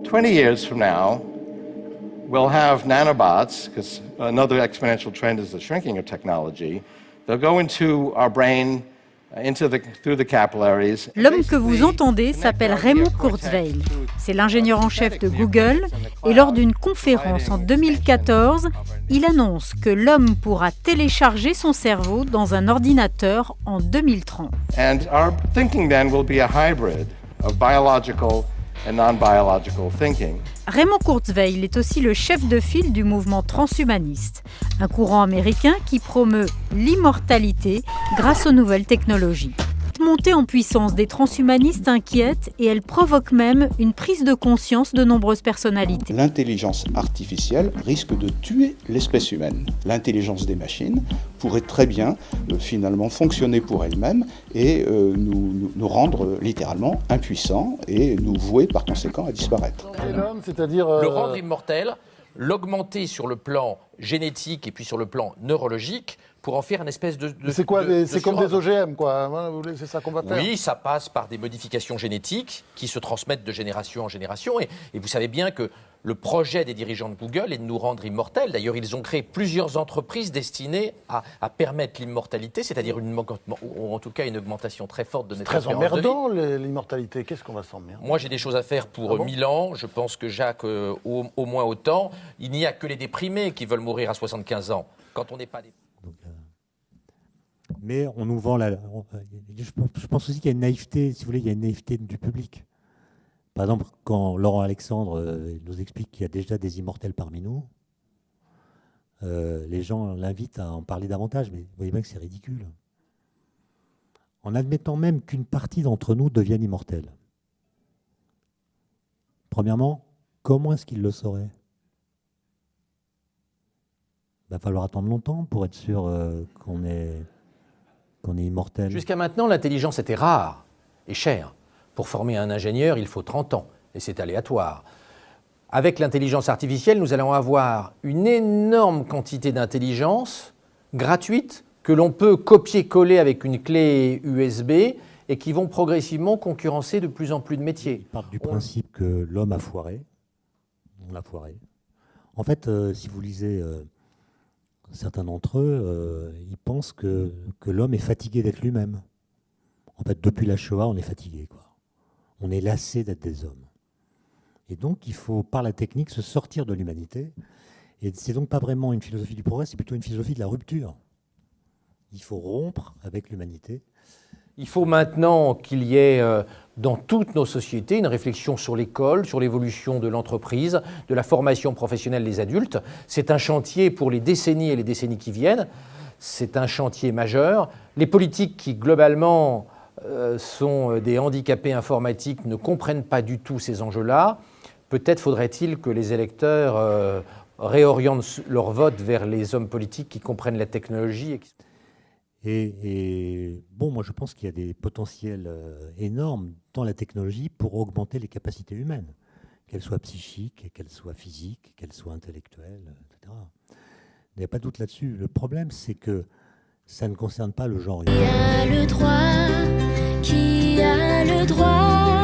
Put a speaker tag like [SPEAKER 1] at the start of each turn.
[SPEAKER 1] 20 years from now, we'll have nanobots, because another exponential trend is the shrinking of technology. They'll go into our brain, through the capillaries.
[SPEAKER 2] L'homme que vous entendez s'appelle Raymond Kurzweil. C'est l'ingénieur en chef de Google et lors d'une conférence en 2014, il annonce que l'homme pourra télécharger son cerveau dans un ordinateur en 2030.
[SPEAKER 1] And our thinking then will be a hybrid of biological and non-biological thinking.
[SPEAKER 2] Raymond Kurzweil est aussi le chef de file du mouvement transhumaniste, un courant américain qui promeut l'immortalité grâce aux nouvelles technologies. Cette montée en puissance des transhumanistes inquiète et elle provoque même une prise de conscience de nombreuses personnalités.
[SPEAKER 3] L'intelligence artificielle risque de tuer l'espèce humaine. L'intelligence des machines pourrait très bien finalement fonctionner pour elle-même et nous rendre littéralement impuissants et nous vouer par conséquent à disparaître.
[SPEAKER 4] L'homme, c'est-à-dire
[SPEAKER 5] le rendre immortel, l'augmenter sur le plan génétique et puis sur le plan neurologique pour en faire une espèce de
[SPEAKER 4] c'est quoi c'est comme des OGM, quoi. C'est ça qu'on va faire.
[SPEAKER 5] Oui, ça passe par des modifications génétiques qui se transmettent de génération en génération. Et vous savez bien que le projet des dirigeants de Google est de nous rendre immortels. D'ailleurs, ils ont créé plusieurs entreprises destinées à permettre l'immortalité, c'est-à-dire ou en tout cas une augmentation très forte de notre espérance de vie.
[SPEAKER 4] Très emmerdant, l'immortalité. Qu'est-ce qu'on va s'emmerder ?
[SPEAKER 5] Moi, j'ai des choses à faire pour 1000 ans. Je pense que Jacques, au moins autant. Il n'y a que les déprimés qui veulent mourir à 75 ans. Quand on n'est pas déprimé.
[SPEAKER 6] Mais on nous vend je pense aussi qu'il y a une naïveté, si vous voulez, il y a une naïveté du public. Par exemple, quand Laurent Alexandre nous explique qu'il y a déjà des immortels parmi nous, les gens l'invitent à en parler davantage, mais vous voyez bien que c'est ridicule. En admettant même qu'une partie d'entre nous devienne immortelle. Premièrement, comment est-ce qu'il le saurait ? Il va falloir attendre longtemps pour être sûr qu'on est immortel.
[SPEAKER 5] Jusqu'à maintenant, l'intelligence était rare et chère. Pour former un ingénieur, il faut 30 ans, et c'est aléatoire. Avec l'intelligence artificielle, nous allons avoir une énorme quantité d'intelligence gratuite que l'on peut copier-coller avec une clé USB et qui vont progressivement concurrencer de plus en plus de métiers.
[SPEAKER 6] Ils partent du principe que l'homme a foiré. On l'a foiré. En fait, si vous lisez... certains d'entre eux, ils pensent que l'homme est fatigué d'être lui-même. En fait, depuis la Shoah, on est fatigué, quoi. On est lassé d'être des hommes. Et donc, il faut, par la technique, se sortir de l'humanité. Et c'est donc pas vraiment une philosophie du progrès, c'est plutôt une philosophie de la rupture. Il faut rompre avec l'humanité.
[SPEAKER 5] Il faut maintenant qu'il y ait dans toutes nos sociétés une réflexion sur l'école, sur l'évolution de l'entreprise, de la formation professionnelle des adultes. C'est un chantier pour les décennies et les décennies qui viennent. C'est un chantier majeur. Les politiques qui, globalement, sont des handicapés informatiques ne comprennent pas du tout ces enjeux-là. Peut-être faudrait-il que les électeurs réorientent leur vote vers les hommes politiques qui comprennent la technologie.
[SPEAKER 6] Et bon, moi je pense qu'il y a des potentiels énormes dans la technologie pour augmenter les capacités humaines, qu'elles soient psychiques, qu'elles soient physiques, qu'elles soient intellectuelles, etc. Il n'y a pas de doute là-dessus. Le problème, c'est que ça ne concerne pas le genre humain.
[SPEAKER 7] Qui a le droit ?